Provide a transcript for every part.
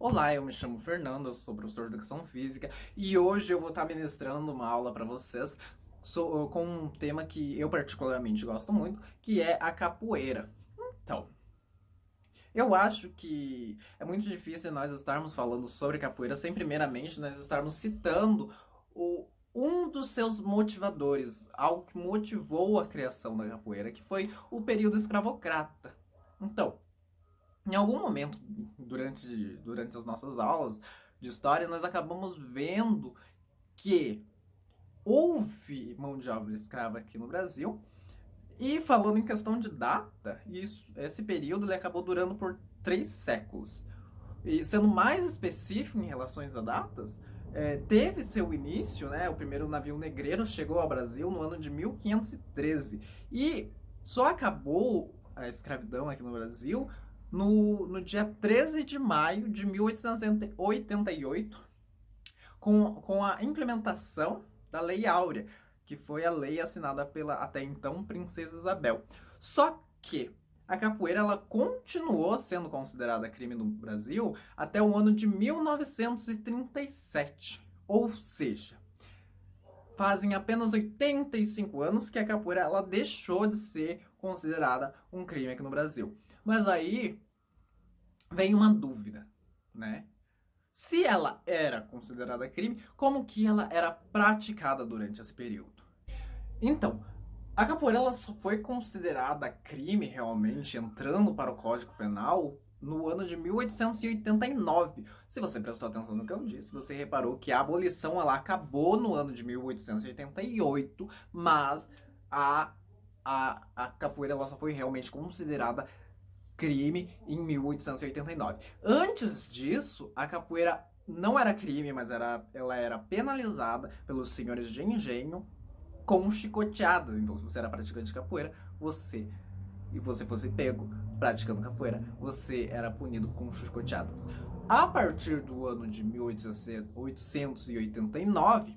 Olá, eu me chamo Fernando, eu sou professor de Educação Física e hoje eu vou estar ministrando uma aula para vocês com um tema que eu particularmente gosto muito, que é a capoeira. Então, eu acho que é muito difícil nós estarmos falando sobre capoeira sem primeiramente nós estarmos citando um dos seus motivadores, algo que motivou a criação da capoeira, que foi o período escravocrata. Então, em algum momento durante as nossas aulas de história, nós acabamos vendo que houve mão de obra escrava aqui no Brasil. E falando em questão de data, esse período ele acabou durando por 3 séculos. E sendo mais específico em relação a datas, teve seu início, né? O primeiro navio negreiro chegou ao Brasil no ano de 1513. E só acabou a escravidão aqui no Brasil no dia 13 de maio de 1888, com a implementação da Lei Áurea, que foi a lei assinada pela até então Princesa Isabel. Só que a capoeira ela continuou sendo considerada crime no Brasil até o ano de 1937. Ou seja, fazem apenas 85 anos que a capoeira ela deixou de ser considerada um crime aqui no Brasil. Mas aí vem uma dúvida, né? Se ela era considerada crime, como que ela era praticada durante esse período? Então, a capoeira ela só foi considerada crime realmente entrando para o Código Penal no ano de 1889. Se você prestou atenção no que eu disse, você reparou que a abolição ela acabou no ano de 1888, mas a capoeira ela só foi realmente considerada crime em 1889. Antes disso, a capoeira não era crime, mas ela era penalizada pelos senhores de engenho com chicoteadas. Então, se você era praticante de capoeira, você fosse pego praticando capoeira, você era punido com chicoteadas. A partir do ano de 1889,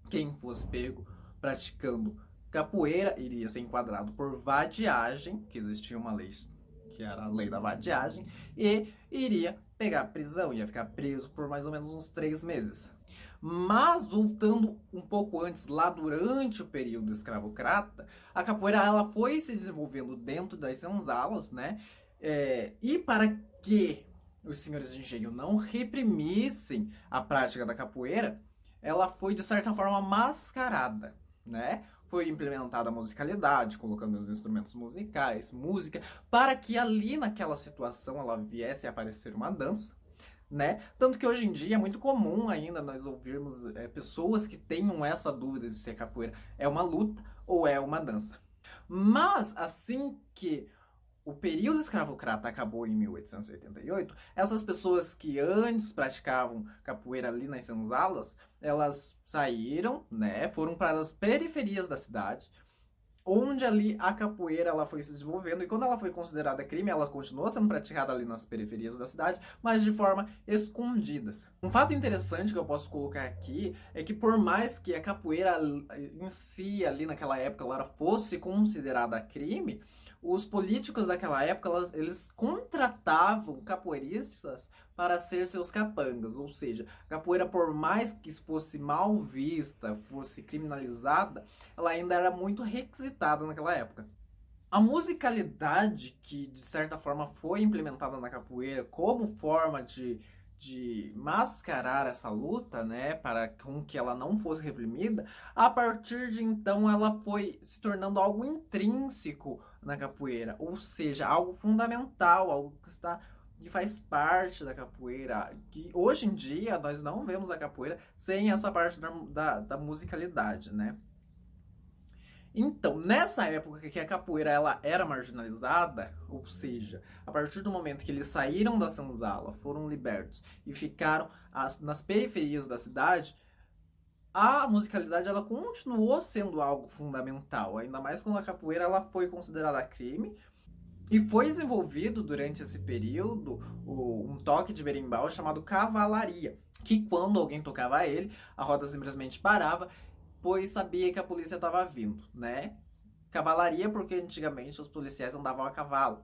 quem fosse pego praticando capoeira iria ser enquadrado por vadiagem, que existia uma lei que era a lei da vadiagem, e iria pegar prisão, ia ficar preso por mais ou menos uns 3 meses. Mas voltando um pouco antes, lá durante o período escravocrata, a capoeira ela foi se desenvolvendo dentro das senzalas, né? E para que os senhores de engenho não reprimissem a prática da capoeira, ela foi de certa forma mascarada, né? Foi implementada a musicalidade, colocando os instrumentos musicais, música, para que ali naquela situação ela viesse a aparecer uma dança, né? Tanto que hoje em dia é muito comum ainda nós ouvirmos pessoas que tenham essa dúvida de se a capoeira é uma luta ou é uma dança. Mas assim que o período escravocrata acabou em 1888, essas pessoas que antes praticavam capoeira ali nas senzalas, elas saíram, né, foram para as periferias da cidade, onde ali a capoeira ela foi se desenvolvendo, e quando ela foi considerada crime, ela continuou sendo praticada ali nas periferias da cidade, mas de forma escondidas. Um fato interessante que eu posso colocar aqui é que por mais que a capoeira em si ali naquela época ela fosse considerada crime, os políticos daquela época eles contratavam capoeiristas para ser seus capangas, ou seja, a capoeira por mais que fosse mal vista, fosse criminalizada, ela ainda era muito requisitada naquela época. A musicalidade que, de certa forma, foi implementada na capoeira como forma de mascarar essa luta, né, para com que ela não fosse reprimida, a partir de então ela foi se tornando algo intrínseco na capoeira, ou seja, algo fundamental, algo que faz parte da capoeira, que hoje em dia nós não vemos a capoeira sem essa parte da musicalidade, né? Então, nessa época que a capoeira ela era marginalizada, ou seja, a partir do momento que eles saíram da senzala, foram libertos e ficaram nas periferias da cidade, a musicalidade ela continuou sendo algo fundamental, ainda mais quando a capoeira ela foi considerada crime. E foi desenvolvido durante esse período um toque de berimbau chamado cavalaria, que quando alguém tocava ele, a roda simplesmente parava, pois sabia que a polícia estava vindo, né? Cavalaria porque antigamente os policiais andavam a cavalo.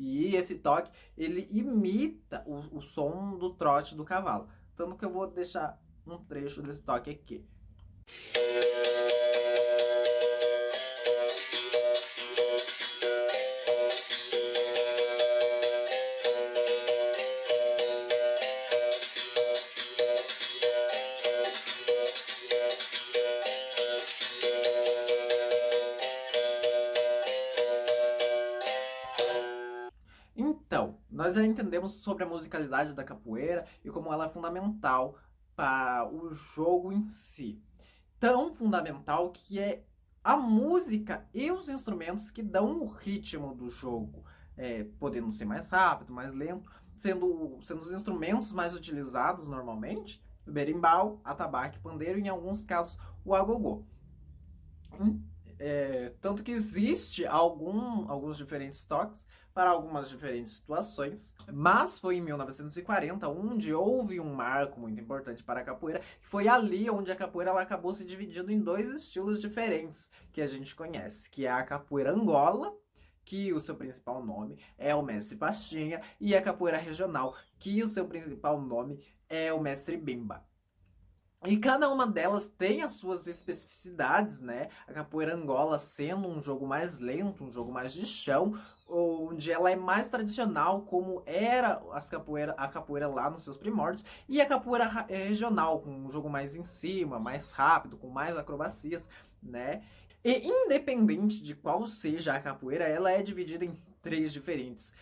E esse toque, ele imita o som do trote do cavalo. Tanto que eu vou deixar um trecho desse toque aqui. Então, nós já entendemos sobre a musicalidade da capoeira e como ela é fundamental para o jogo em si. Tão fundamental que é a música e os instrumentos que dão o ritmo do jogo, podendo ser mais rápido, mais lento, sendo os instrumentos mais utilizados normalmente, o berimbau, atabaque, pandeiro e em alguns casos o agogô. Tanto que existe alguns diferentes toques para algumas diferentes situações, mas foi em 1940 onde houve um marco muito importante para a capoeira, que foi ali onde a capoeira ela acabou se dividindo em dois estilos diferentes que a gente conhece, que é a capoeira Angola, que o seu principal nome é o mestre Pastinha, e a capoeira regional, que o seu principal nome é o mestre Bimba. E cada uma delas tem as suas especificidades, né? A capoeira Angola sendo um jogo mais lento, um jogo mais de chão, onde ela é mais tradicional, como era a capoeira lá nos seus primórdios, e a capoeira regional, com um jogo mais em cima, mais rápido, com mais acrobacias, né? E independente de qual seja a capoeira, ela é dividida em três diferentes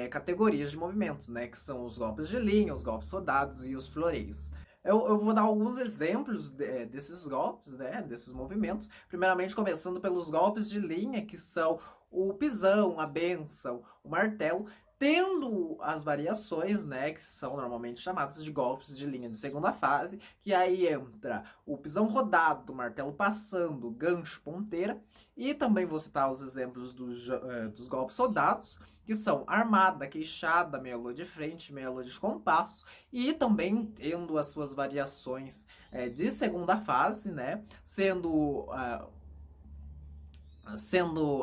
categorias de movimentos, né? Que são os golpes de linha, os golpes rodados e os floreios. Eu vou dar alguns exemplos desses golpes, né, desses movimentos. Primeiramente, começando pelos golpes de linha, que são o pisão, a bênção, o martelo, tendo as variações, né, que são normalmente chamadas de golpes de linha de segunda fase, que aí entra o pisão rodado, o martelo passando, gancho, ponteira, e também vou citar os exemplos dos golpes rodados, que são armada, queixada, meia-lua de frente, meia-lua de compasso, e também tendo as suas variações de segunda fase, né, sendo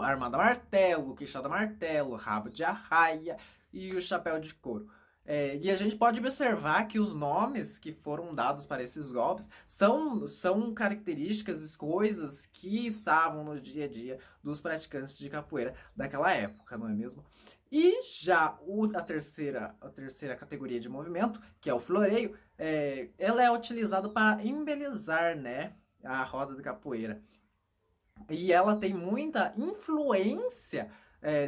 armada martelo, queixada martelo, rabo de arraia e o chapéu de couro. E a gente pode observar que os nomes que foram dados para esses golpes são características, coisas que estavam no dia a dia dos praticantes de capoeira daquela época, não é mesmo? E já a terceira categoria de movimento, que é o floreio, ela é utilizada para embelezar, né, a roda de capoeira. E ela tem muita influência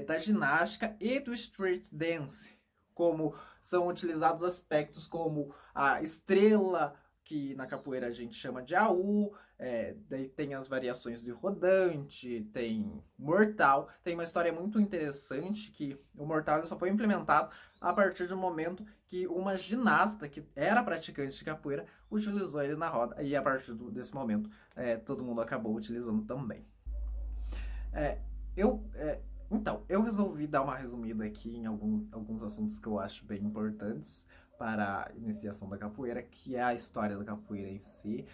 da ginástica e do street dance, como são utilizados aspectos como a estrela, que na capoeira a gente chama de AU, daí tem as variações do rodante, tem mortal. Tem uma história muito interessante que o mortal só foi implementado a partir do momento que uma ginasta que era praticante de capoeira utilizou ele na roda, e a partir desse momento todo mundo acabou utilizando também. Então, eu resolvi dar uma resumida aqui em alguns assuntos que eu acho bem importantes para a iniciação da capoeira, que é a história da capoeira em si.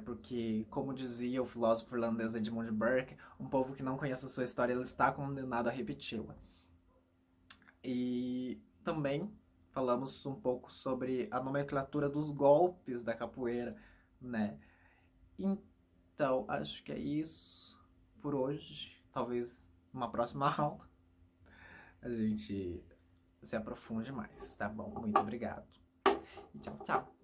Porque, como dizia o filósofo irlandês Edmund Burke, um povo que não conhece a sua história, ele está condenado a repeti-la. E também falamos um pouco sobre a nomenclatura dos golpes da capoeira, né? Então, acho que é isso por hoje. Talvez numa próxima aula a gente se aprofunde mais, tá bom? Muito obrigado. E tchau, tchau.